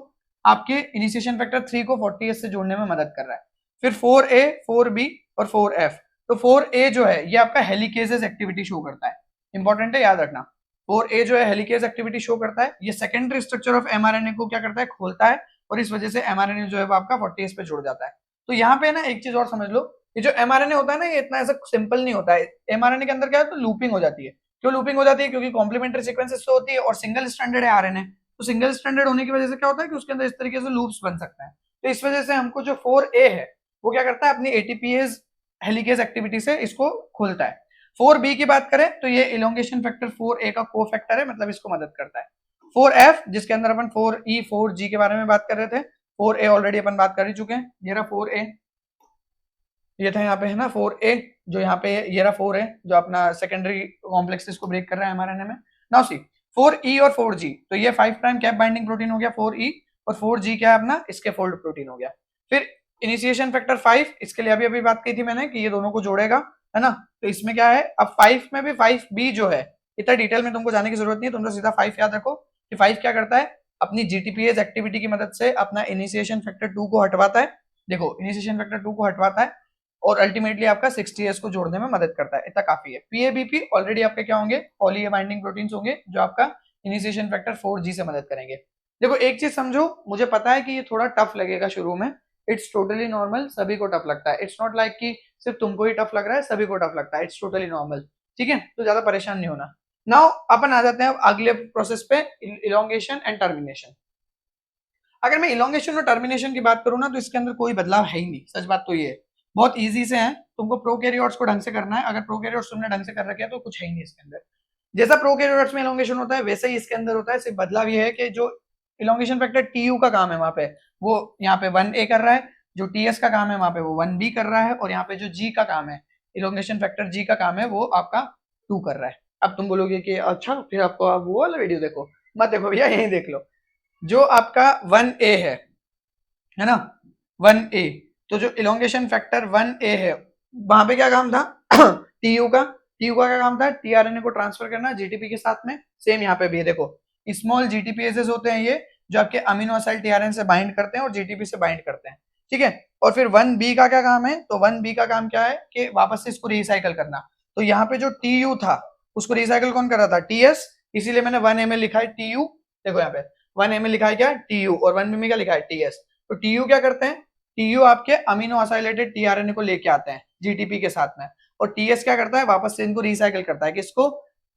आपके इनिशिएशन फैक्टर 3 को 40S से जोड़ने में मदद कर रहा है। फिर 4A, 4B और 4F, तो 4A जो है ये आपका हेलिकेजेस एक्टिविटी शो करता है, इंपॉर्टेंट है याद रखना। 4A जो है हेलिकेज एक्टिविटी शो करता है, ये सेकेंडरी स्ट्रक्चर ऑफ mRNA को क्या करता है खोलता है, और इस वजह से mRNA जो है वो आपका 40S पे जुड़ जाता है। तो यहाँ पे ना एक चीज और समझ लो, ये जो mRNA होता है ना ये इतना ऐसा सिंपल नहीं होता है, mRNA के अंदर क्या है तो लूपिंग हो जाती है। क्यों लूपिंग हो जाती है, क्योंकि कॉम्प्लीमेंट्री सीक्वेंसेस से होती है और सिंगल स्ट्रैंडेड है RNA, तो सिंगल स्ट्रैंडेड होने की वजह से क्या होता है कि उसके अंदर इस तरीके से लूप्स बन सकते हैं। तो इस वजह से हमको जो 4A है वो क्या करता है अपनी ATPase हेलिकेज एक्टिविटी से इसको खोलता है। 4B की बात करें तो ये इलोंगेशन फैक्टर 4A का को फैक्टर है, मतलब इसको मदद करता है। 4F जिसके अंदर अपन 4E 4G के बारे में बात कर रहे थे, 4A ऑलरेडी अपन बात कर ही चुके हैं, ये रहा 4A, ये था यहाँ पे है ना 4A, जो यहाँ पे ये रहा 4A जो अपना सेकेंडरी कॉम्प्लेक्सेस को ब्रेक कर रहा है mRNA में। नाउ सी 4E और 4G, तो ये 5 प्राइम कैप बाइंडिंग प्रोटीन हो गया 4E, और 4G क्या है अपना इसके फोल्ड प्रोटीन हो गया। फिर इनिशिएशन फैक्टर 5, इसके लिए अभी अभी बात की थी मैंने कि ये दोनों को जोड़ेगा, है ना। तो इसमें क्या है, अब 5 में भी 5B जो है, इतना डिटेल में तुमको जाने की जरूरत नहीं है, तुम तो सीधा 5 याद रखो कि 5 क्या करता है, अपनी GTPase एक्टिविटी की मदद से अपना इनिशिएशन फैक्टर 2 को हटवाता है। देखो इनिशिएशन फैक्टर 2 को हटवाता है और अल्टीमेटली आपका 60S को जोड़ने में मदद करता है, इतना काफी है। PABP ऑलरेडी आपके क्या होंगे, पॉली बाइंडिंग प्रोटीन्स होंगे जो आपका इनिशिएशन फैक्टर 4G से मदद करेंगे। देखो एक चीज समझो, मुझे पता है कि ये थोड़ा टफ लगेगा शुरू में, इट्स टोटली नॉर्मल, सभी को टफ लगता है, इट्स नॉट लाइक कि सिर्फ तुमको ही टफ लग रहा है, सभी को टफ लगता है, इट्स टोटली नॉर्मल, ठीक है। तो ज्यादा परेशान नहीं होना। नाउ अपन आ जाते हैं अगले प्रोसेस पे, इलोंगेशन एंड टर्मिनेशन। अगर मैं इलोंगेशन और टर्मिनेशन की बात करूं ना, तो इसके अंदर कोई बदलाव है ही नहीं, सच बात तो ये है, बहुत इजी से है, तुमको प्रोकैरियोट्स को ढंग से करना है, अगर प्रोकैरियोट्स तुमने ढंग से कर रखे हैं तो कुछ है ही नहीं इसके अंदर। जैसा प्रोकैरियोट्स में इलोंगेशन होता है वैसे ही इसके अंदर होता है, सिर्फ बदलाव ये है कि जो इलोंगेशन फैक्टर TU का काम है वहां पे, वो यहाँ पे 1A कर रहा है, जो TS का काम है वहां पे वो 1B कर रहा है, और यहाँ पे जो G का काम है, इलोंगेशन फैक्टर G का काम है, वो आपका 2 कर रहा है। अब तुम बोलोगे कि अच्छा फिर आपको आप वो वाला वीडियो देखो, मत देखो भैया, यही देख लो जो आपका 1A है ना, 1A, तो जो इलोंगेशन फैक्टर 1A है वहां पे क्या काम था TU का क्या काम था, tRNA को ट्रांसफर करना GTP के साथ में। सेम यहाँ पे भी है, देखो स्मॉल GTPases होते हैं ये, जो आपके अमीनो एसिड tRNA से बाइंड करते हैं और GTP से बाइंड करते हैं, ठीक है। और फिर 1B का क्या काम है, तो 1B का काम क्या है कि वापस से इसको रिसाइकल करना। तो यहाँ पे जो TU था उसको रिसाइकल कौन कर रहा था, TS, इसीलिए मैंने 1 ml लिखा है TU, देखो यहाँ पे 1 ml लिखा है क्या, TU, और 1 ml क्या लिखा है, TS। तो TU क्या करते हैं, TU आपके अमीनो असाइलेटेड tRNA को लेके आते हैं GTP के साथ में, और TS क्या करता है, वापस से इनको रिसाइकल करता है, किसको,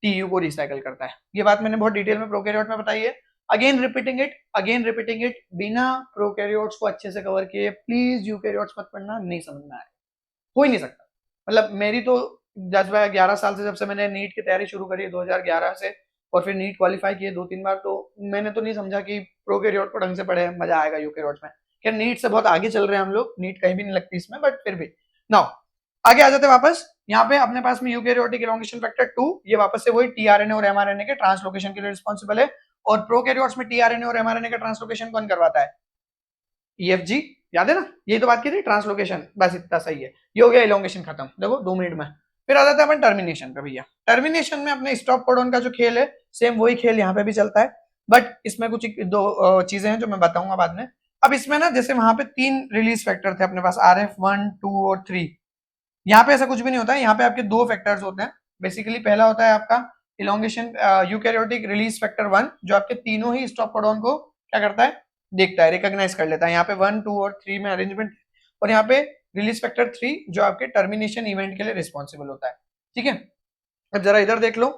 TU को रिसाइकल करता है। ये बात मैंने बहुत डिटेल में प्रोकैरियोट में बताई है, अगेन रिपीटिंग इट, बिना प्रोकैरियोट्स को अच्छे से कवर किए प्लीज यूकैरियोट्स मत पढ़ना, नहीं समझ में आएगा, हो ही नहीं सकता। मतलब मेरी तो 10-11 साल से, जब से मैंने नीट की तैयारी शुरू करी 2011 से, और फिर नीट क्वालिफाई किए 2-3 बार, तो मैंने तो नहीं समझा कि प्रोकैरियोट को ढंग से पढ़े मजा आएगा यूकैरियोट्स में। खैर नीट से बहुत आगे चल रहे हैं हम लोग, नीट कहीं भी नहीं लगती इसमें, बट फिर भी नाउ आगे आ जाते हैं वापस। यहाँ पे अपने पास में यूकैरियोटिक इलोंगेशन फैक्टर 2, ये वापस से वही tRNA और mRNA के ट्रांसलोकेशन के लिए रिस्पॉन्सिबल है, और प्रोकैरियोट्स में tRNA और mRNA का ट्रांसलोकेशन कौन करवाता है, EFG, याद है ना, यही तो बात की थी, ट्रांसलोकेशन, बस इतना सही है, ये हो गया इलोंगेशन खत्म, देखो 2 मिनट में। फिर आ जाता है अपन टर्मिनेशन पे भैया। टर्मिनेशन में अपने स्टॉप कोडॉन का जो खेल है, सेम वही खेल यहाँ पे भी चलता है, बट इसमें कुछ दो चीजें हैं जो मैं बताऊंगा बाद में। अब इसमें ना, जैसे वहां पे 3 रिलीज फैक्टर थे अपने पास, RF1, 2 और 3, यहाँ पे ऐसा कुछ भी नहीं होता है, यहाँ पे आपके 2 फैक्टर्स होते हैं बेसिकली। पहला होता है आपका इलोंगेशन यूकैरियोटिक रिलीज फैक्टर 1, जो आपके तीनों ही स्टॉप कोडॉन को क्या करता है, देखता है, रिकॉग्नाइज कर लेता है। यहाँ पे 1, 2 और 3 में अरेंजमेंट, और यहाँ पे रिलीज फैक्टर 3 जो आपके टर्मिनेशन इवेंट के लिए रिस्पॉन्सिबल होता है, ठीक है। अब जरा इधर देख लो,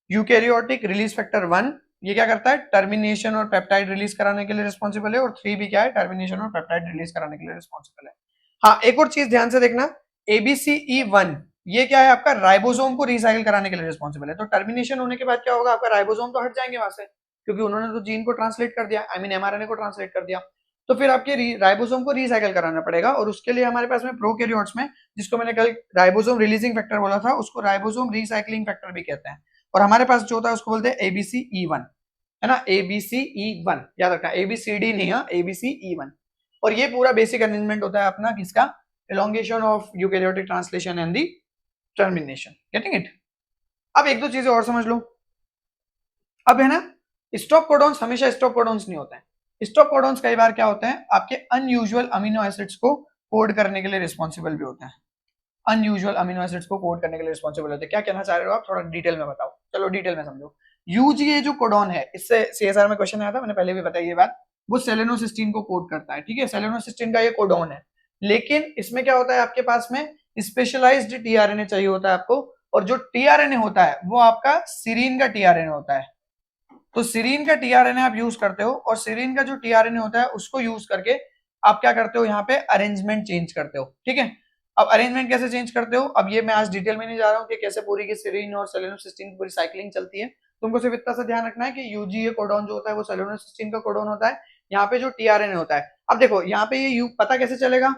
यूकैरियोटिक रिलीज फैक्टर 1 ये क्या करता है, टर्मिनेशन और पेप्टाइड रिलीज कराने के लिए रिस्पॉन्सिबल है, और 3 भी क्या है, टर्मिनेशन और पेप्टाइड रिलीज कराने के लिए रिस्पॉन्सिबल है। हाँ एक और चीज ध्यान से देखना, ABCE1 ये क्या है, आपका राइबोसोम को रिसाइकिल कराने के लिए रिस्पॉन्सिबल है। तो टर्मिनेशन होने के बाद क्या होगा, आपका राइबोसोम तो हट जाएंगे वहां से, क्योंकि उन्होंने तो जीन को ट्रांसलेट कर दिया, आई मीन mRNA को ट्रांसलेट कर दिया, तो फिर आपके राइबोसोम को रिसाइकिल कराना पड़ेगा, और उसके लिए हमारे पास में प्रोकैरियोट्स में, जिसको मैंने कल राइबोसोम रिलीजिंग फैक्टर बोला था, उसको राइबोसोम रिसाइक्लिंग फैक्टर भी कहते हैं, और हमारे पास जो होता है उसको बोलते हैं ABCE1, है ना, ABCE1 याद रखना, ABCD नहीं है, ABCE1। और ये पूरा बेसिक अरेंजमेंट होता है अपना किसका, elongation of eukaryotic translation and the termination, getting it। अब एक दो चीजें और समझ लो। अब है ना, स्टॉप कोडॉन्स हमेशा स्टॉप कोडॉन्स नहीं होते हैं, स्टॉप कोडॉन्स कई बार क्या होते हैं, आपके अनयूजुअल अमीनो एसिड्स को कोड करने के लिए रिस्पॉन्सिबल भी होते हैं, अनयूजुअल अमीनो एसिड्स को कोड करने के लिए रिस्पॉन्सिबल होते हैं। क्या कहना चाह रहे हो आप, थोड़ा डिटेल में बताओ, चलो डिटेल में समझो। UGA जो कोडॉन है, इससे CSR में क्वेश्चन आया था, मैंने पहले भी बताई ये बात, वो सेलेनोसिस्टीन को कोड करता है, ठीक है, सेलेनोसिस्टीन का ये कोडॉन है। लेकिन इसमें क्या होता है, आपके पास में स्पेशलाइज्ड tRNA चाहिए होता है आपको, और जो tRNA होता है वो आपका सीरीन का tRNA होता है। तो सीरीन का tRNA आप यूज करते हो, और सीरीन का जो tRNA होता है उसको यूज करके आप क्या करते हो, यहाँ पे अरेंजमेंट चेंज करते हो, ठीक है। अब अरेंजमेंट कैसे चेंज करते हो, अब ये मैं आज डिटेल में नहीं जा रहा हूँ कि कैसे पूरी की सीरीन और सेलेनोसिस्टीन की पूरी साइक्लिंग चलती है, तुमको सिर्फ इतना सा ध्यान रखना है कि UGA कोडॉन जो होता है वो सेलेनोसिस्टीन का कोडॉन होता है, यहाँ पे जो टीआरएनए होता है, अब देखो यहाँ पे ये यू पता कैसे चलेगा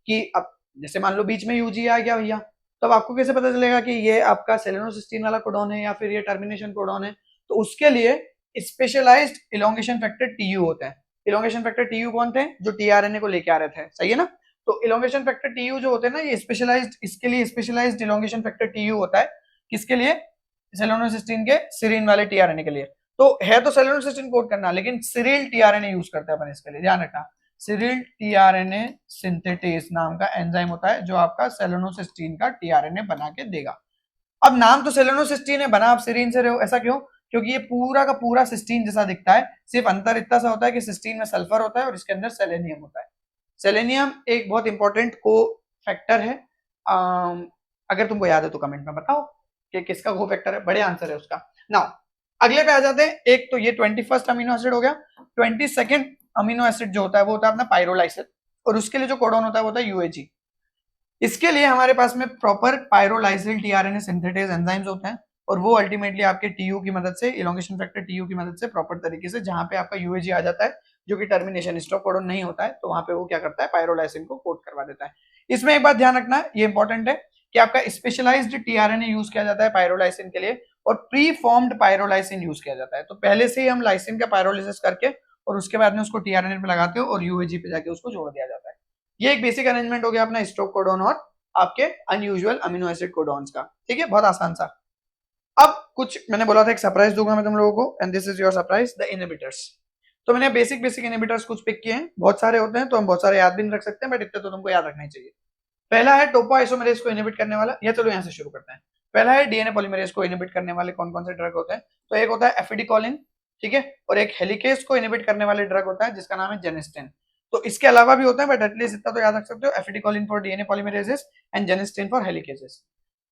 कि अब जैसे मान लो बीच में यूजी आ गया भैया, तब आपको कैसे पता चलेगा कि ये आपका सेलेनोसिस्टीन वाला कोडॉन है या फिर ये टर्मिनेशन कोडॉन है? तो उसके लिए स्पेशलाइज्ड इलोंगेशन फैक्टर टीयू होता है। इलोंगेशन फैक्टर टीयू कौन थे? जो टीआरएनए को लेके आ रहे थे, सही है ना? तो इलोंगेशन फैक्टर टीयू जो होते हैं ना, ये स्पेशलाइज्ड, इसके लिए स्पेशलाइज्ड इलोंगेशन फैक्टर टीयू होता है। किसके लिए? सेलेनोसिस्टीन के सीरीन वाले टीआरएनए के लिए। तो है तो सेलेनोसिस्टीन कोड करना, लेकिन सीरिल टीआरएनए यूज करते हैं अपन इसके लिए, ध्यान रखना। सीरिल टीआरएनए सिंथेटेज नाम का एंजाइम होता है जो आपका सेलेनोसिस्टीन का टीआरएनए बना के देगा। अब नाम तो सेलेनोसिस्टीन है, बना आप सीरीन से रहे हो, ऐसा क्यों? क्योंकि ये पूरा का पूरा सिस्टीन जैसा दिखता है, सिर्फ अंतर इतना सा होता है कि सिस्टीन में सल्फर होता है और इसके अंदर सेलेनियम होता है। सेलेनियम एक बहुत इंपॉर्टेंट को फैक्टर है। अगर तुमको याद है तो कमेंट में बताओ कि किसका को फैक्टर है, बड़े आंसर है उसका। नाउ अगले पे आ जाते हैं। एक तो ये 21st अमीनो एसिड हो गया। 22nd अमीनो एसिड जो होता है वो होता है अपना पायरोलाइसिन, और उसके लिए जो कोडॉन होता है वो होता है यूएजी। इसके लिए हमारे पास में प्रॉपर पायरोलाइसिल टीआरएनए सिंथेटेज एंजाइम्स होते हैं, और वो अल्टीमेटली आपके टीयू की मदद से, इलोंगेशन फैक्टर टीयू की मदद से प्रॉपर तरीके से, जहां पे आपका यूएजी आ जाता है जो कि टर्मिनेशन स्टॉप कोडॉन नहीं होता है, तो वहां पे वो क्या करता है, पायरोलाइसिन को कोड करवा देता है। इसमें एक बात ध्यान रखना है, ये इंपॉर्टेंट है कि आपका स्पेशलाइज्ड टीआरएनए यूज किया जाता है पायरोलाइसिन के लिए, और प्री फॉर्म्ड पायरोलाइसिन यूज किया जाता है। तो पहले से ही हम लाइसिन का पायरोलिसिस करके और उसके बाद में उसको टीआरएनए पे लगाते हो और यूएजी पे जाके उसको जोड़ दिया जाता है। ये एक बेसिक अरेंजमेंट हो गया अपना स्टॉप कोडॉन और आपके अनयूजुअल अमीनो एसिड कोडॉन्स का, ठीक है, बहुत आसान सा। अब कुछ मैंने बोला था एक सरप्राइज दूंगा मैं तुम लोगों को, and this is your surprise, the inhibitors. तो मैंने बेसिक इनहिबिटर्स कुछ पिक किए हैं, बहुत सारे होते हैं तो हम बहुत सारे याद भी नहीं रख सकते हैं, बट इतने तो तुमको याद रखना ही चाहिए। पहला है टोपो आइसोमेरेज को इनहिबिट करने वाला, या चलो यहाँ से शुरू करते हैं। पहला है डीएनए पॉलीमरेज को इनहिबिट करने वाले कौन कौन से ड्रग होते हैं? तो एक होता है एफिडिकोलिन, ठीक है, और एक हेलिकेज को इनहिबिट करने वाले ड्रग होता है जिसका नाम है जेनिस्टिन। तो इसके अलावा भी होता है, बट एटलीस्ट इतना तो याद रख सकते हो, aphidicolin for DNA polymerases and genistein for helicases.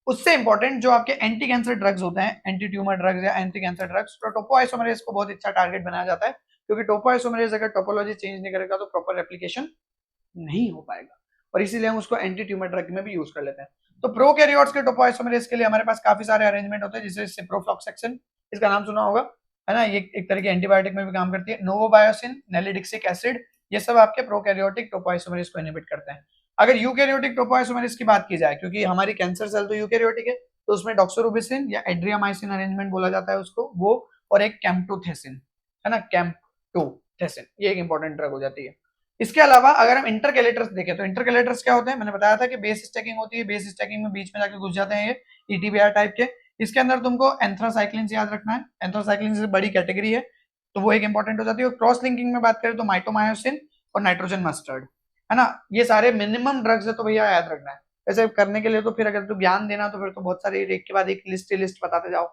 उससे इंपॉर्टेंट जो आपके एंटी कैंसर ड्रग्स होते हैं, एंटी ट्यूमर ड्रग्स या एंटी कैंसर ड्रग्स, तो टोपो आइसोमेरेज को बहुत अच्छा टारगेट बनाया जाता है, क्योंकि टोपो आइसोमेरेज अगर टोपोलॉजी चेंज नहीं करेगा तो प्रॉपर एप्लीकेशन नहीं हो पाएगा, और इसीलिए हम उसको एंटी ट्यूमर ड्रग में भी यूज कर लेते हैं। तो प्रोकैरियोट्स के टोपो आइसोमेरेज के लिए हमारे पास काफी सारे अरेंजमेंट होते हैं, जैसे सिप्रोफ्लॉक्सेसिन, इसका नाम सुना होगा, है ना, ये एक तरह की एंटीबायोटिक में भी काम करती है। नोवोबायोसिन, नेलिडिक्सिक एसिड, ये सब आपके प्रोकैरियोटिक टोपो आइसोमेरेज को इनहिबिट करते हैं। अगर यूकैरियोटिक टोपो आइसोमेरेज की बात की जाए, क्योंकि हमारी कैंसर सेल तो यूकैरियोटिक है, तो उसमें डॉक्सोरुबिसिन या एड्रियामाइसिन अरेंजमेंट बोला जाता है उसको, वो, और एक कैम्प्टोथेसिन, है ना, कैम्प्टोथेसिन, ये एक इंपॉर्टेंट ड्रग हो जाती है। इसके अलावा अगर हम इंटरकैलेटर्स देखें तो इंटरकैलेटर्स क्या होते हैं? मैंने बताया था कि बेस स्टैकिंग होती है, बेस स्टैकिंग में बीच में जाके घुस जाते हैं ये ईटीबीआर टाइप के। इसके अंदर तुमको एंथ्रासाइक्लिन याद रखना है, एंथ्रासाइक्लिन से बड़ी कैटेगरी है, तो वो एक इंपॉर्टेंट हो जाती है। और क्रॉस लिंकिंग में बात करें तो माइटोमायोसिन और नाइट्रोजन मस्टर्ड, है ना, ये सारे मिनिमम ड्रग्स है, तो भैया याद रखना है। ऐसे करने के लिए तो फिर अगर तू ज्ञान देना तो फिर तो बहुत सारे एक के बाद एक लिस्ट बताते जाओ,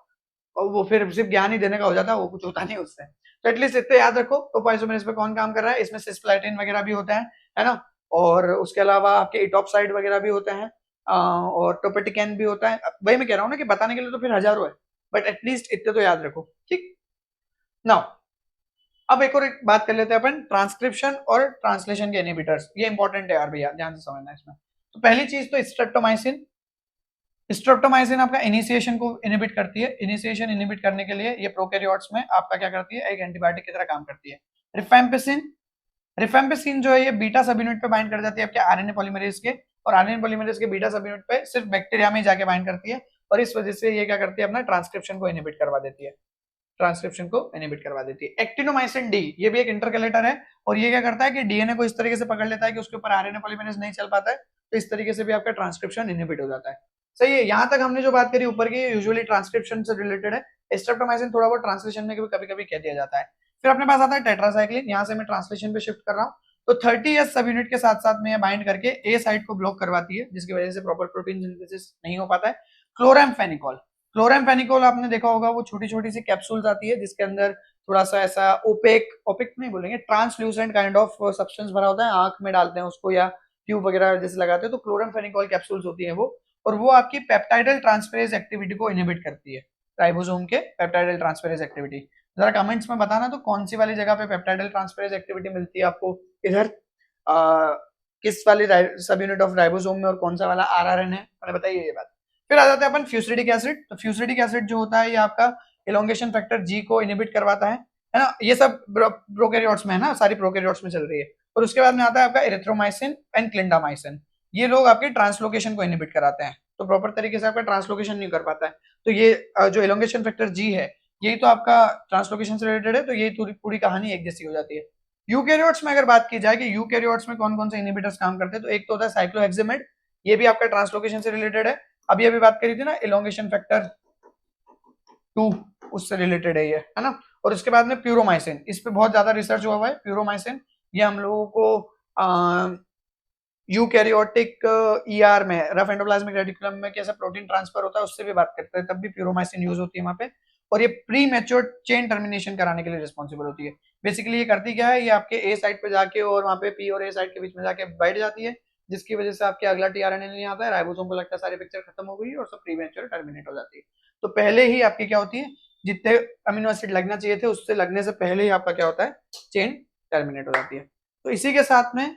और वो फिर सिर्फ ज्ञान ही देने का हो जाता है, वो कुछ होता नहीं उससे। तो एटलीस्ट इतने याद रखो टोपो आइसोमेरेज पे कौन काम कर रहा है। इसमें सिस्प्लाटिन वगैरह भी होते हैं, है ना, और उसके अलावा आपके इटॉप्साइड वगैरह भी होते हैं, और टोपेटिकैन भी होता है। वही मैं कह रहा हूँ ना कि बताने के लिए तो फिर हजारों है, बट एटलीस्ट इतने तो याद रखो, ठीक। नाउ अब एक और एक बात कर लेते हैं अपन, ट्रांसक्रिप्शन और ट्रांसलेशन के इनहिबिटर्स। ये इंपॉर्टेंट है यार भैया, ध्यान से समझना इसमें। तो पहली चीज तो स्ट्रेप्टोमाइसिन। स्ट्रेप्टोमाइसिन आपका इनिशिएशन को इनहिबिट करती है। इनिशिएशन इनहिबिट करने के लिए ये प्रोकैरियोट्स में आपका क्या करती है, एक एंटीबायोटिक की तरह काम करती है। रिफेम्पिसिन, रिफेम्पिसिन जो है ये बीटा सब यूनिट पे बाइंड कर जाती है आपके आरएनए पॉलीमरेज के, और आरएनए पॉलीमरेज के बीटा सब यूनिट पे सिर्फ बैक्टीरिया में जाके बाइंड करती है, और इस वजह से ये क्या करती है, अपना ट्रांसक्रिप्शन को इनहिबिट करवा देती है, ट्रांसक्रिप्शन को इनहिबिट करवा देती है। एक्टिनोमाइसिन डी, ये भी एक इंटरकैलेटर है, और ये क्या करता है कि डीएनए को इस तरीके से पकड़ लेता है कि उसके ऊपर आरएनए पॉलीमरेज नहीं चल पाता है, तो इस तरीके से भी आपका ट्रांसक्रिप्शन इनहिबिट हो जाता है। सही है, यहां तक हमने जो बात करी ऊपर की यूजुअली ट्रांसक्रिप्शन से रिलेटेड है। स्ट्रेप्टोमाइसिन थोड़ा बहुत ट्रांसलेशन में कभी कभी कह दिया जाता है। फिर अपने पास आता है टेट्रासाइक्लिन, यहां से मैं ट्रांसलेशन पे शिफ्ट कर रहा हूँ। तो 30s सब यूनिट के साथ साथ में बाइंड करके ए साइट को ब्लॉक करवाती है, जिसकी वजह से प्रॉपर प्रोटीन सिंथेसिस नहीं हो पाता है। क्लोरामफेनिकोल, क्लोरामफेनिकोल आपने देखा होगा, वो छोटी छोटी सी कैप्सूल्स आती है जिसके अंदर थोड़ा सा ऐसा ओपेक, ओपेक नहीं बोलेंगे, ट्रांसल्यूसेंट काइंड ऑफ सब्सटेंस भरा होता है, आंख में डालते हैं उसको या ट्यूब वगैरह जैसे लगाते हैं, तो क्लोरामफेनिकोल कैप्सूल्स होती है वो, और वो आपकी पेप्टाइडल ट्रांसफेरेज एक्टिविटी को इनहिबिट करती है, राइबोसोम के पेप्टाइडल ट्रांसफेरेज एक्टिविटी। जरा कमेंट्स में बताना तो कौन सी वाली जगह पे पेप्टाइडल ट्रांसफेरेज एक्टिविटी मिलती है आपको, इधर किस वाली सब यूनिट ऑफ राइबोसोम में, और कौन सा वाला आरआरएन है, मैंने बताइए ये बात। फिर आ जाते हैं अपन फ्यूसरिडिक एसिड। तो फ्यूसरिडिक एसिड जो होता है ये आपका इलोंगेशन फैक्टर जी को इनहिबिट करवाता है, है ना, ये सब प्रोकैरियोट्स में है ना, सारी प्रोकैरियोट्स में चल रही है। और उसके बाद में आता है आपका एरिथ्रोमाइसिन एंड क्लिंडामाइसिन, ये लोग आपके ट्रांसलोकेशन को इनहिबिट कराते हैं, तो प्रॉपर तरीके से आपका ट्रांसलोकेशन नहीं कर पाता है। तो ये जो एलोंगेशन फैक्टर जी है, यही तो आपका ट्रांसलोकेशन से रिलेटेड है, तो यही पूरी पूरी कहानी एक जैसी हो जाती है। यूकैरियोट्स में अगर बात की जाए कि यूकैरियोट्स में कौन कौन से इनहिबिटर्स काम करते हैं, तो एक तो होता है साइक्लोहेक्सामेड, ये भी आपका ट्रांसलोकेशन से रिलेटेड है। अभी बात करी थी ना एलोंगेशन फैक्टर 2, उससे रिलेटेड है ये, है ना। और उसके बाद में प्यूरोमाइसिन, इस पे बहुत ज्यादा रिसर्च हुआ है। प्यूरोमाइसिन ये हम लोगों को यूकैरियोटिक ईआर में, रफ एंडोप्लाज्मिक रेटिकुलम में कैसा प्रोटीन ट्रांसफर होता है, उससे भी बात करते हैं, तब भी प्यूरोमाइसिन यूज होती है वहां पे। और ये प्री मैच्योर चेन टर्मिनेशन कराने के लिए रिस्पॉन्सिबल होती है। बेसिकली ये करती क्या है, ये आपके ए साइड पे जाके और वहां पे पी और ए साइड के बीच में जाके बैठ जाती है, जिसकी वजह से आपके अगला टीआरएनए नहीं आता है, राइबोसोम को लगता है सारी पिक्चर खत्म हो गई और सब प्री मैच्योर टर्मिनेट हो जाती है। तो पहले ही आपकी क्या होती है, जितने अमीनो एसिड लगना चाहिए थे उससे लगने से पहले ही आपका क्या होता है, चेन टर्मिनेट हो जाती है। तो इसी के साथ में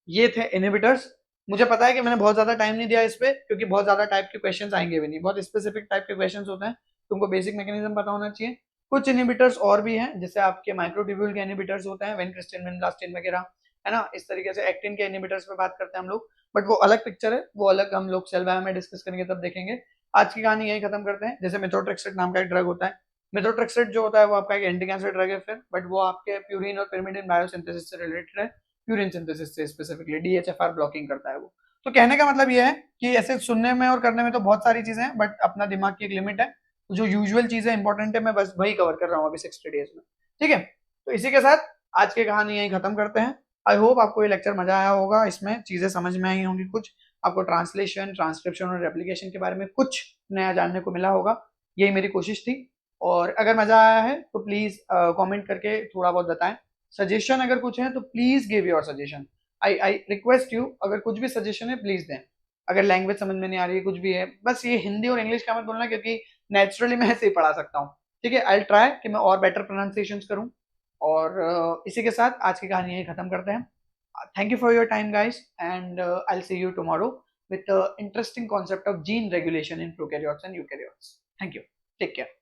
ये थे इनहिबिटर्स। मुझे पता है कि मैंने बहुत ज्यादा टाइम नहीं दिया इस पे, क्योंकि बहुत ज्यादा टाइप के क्वेश्चंस आएंगे भी नहीं, बहुत स्पेसिफिक टाइप के क्वेश्चंस होते हैं, तुमको बेसिक मैकेनिज्म पता होना चाहिए। कुछ इनहिबिटर्स और भी हैं, जैसे आपके माइक्रोट्यूब्यूल के इनहिबिटर्स होते हैं, वेनक्रिस्टिन वेनब्लास्टिन वगैरह, है ना। इस तरीके से एक्टिन के इनहिबिटर्स पे बात करते हैं हम लोग, बट वो अलग पिक्चर है, वो अलग हम लोग सेल बायो में डिस्कस करेंगे तब देखेंगे। आज की कहानी यही खत्म करते हैं। जैसे मेथोट्रेक्सेट नाम का एक ड्रग होता है, मेथोट्रेक्सेट जो होता है वो आपका एक एंटी कैंसर ड्रग है फिर, बट वो आपके प्यूरिन और pyrimidine बायोसिंथेसिस से रिलेटेड है, प्यूरिन सिंथेसिस से स्पेसिफिकली, डीएचएफआर ब्लॉकिंग करता है वो। तो कहने का मतलब ये है कि ऐसे सुनने में और करने में तो बहुत सारी चीजें हैं, बट अपना दिमाग की एक लिमिट है, जो यूजुअल चीजें इंपॉर्टेंट है मैं बस वही कवर कर रहा हूँ अभी 60 डेज में, ठीक है। तो इसी के साथ आज की कहानी यही खत्म करते हैं। आई होप आपको ये लेक्चर मजा आया होगा, इसमें चीजें समझ में आई होंगी, कुछ आपको ट्रांसलेशन, ट्रांसक्रिप्शन और रेप्लिकेशन के बारे में कुछ नया जानने को मिला होगा, यही मेरी कोशिश थी। और अगर मजा आया है तो प्लीज कमेंट करके थोड़ा बहुत बताएं। सजेशन अगर कुछ है तो please give your suggestion, I request you, अगर कुछ भी सजेशन है प्लीज दें। अगर लैंग्वेज समझ में नहीं आ रही है, कुछ भी है, बस ये हिंदी और इंग्लिश का मत बोलना, क्योंकि नेचुरली मैं ऐसे ही पढ़ा सकता हूँ, ठीक है। आई ट्राई कि मैं और बेटर प्रोनाउंसिएशन करूँ। और इसी के साथ आज की कहानी यही खत्म करते हैं। Thank you for your time guys, and I will see you tomorrow with the interesting concept of gene regulation in prokaryotes and eukaryotes. Thank you. Take care.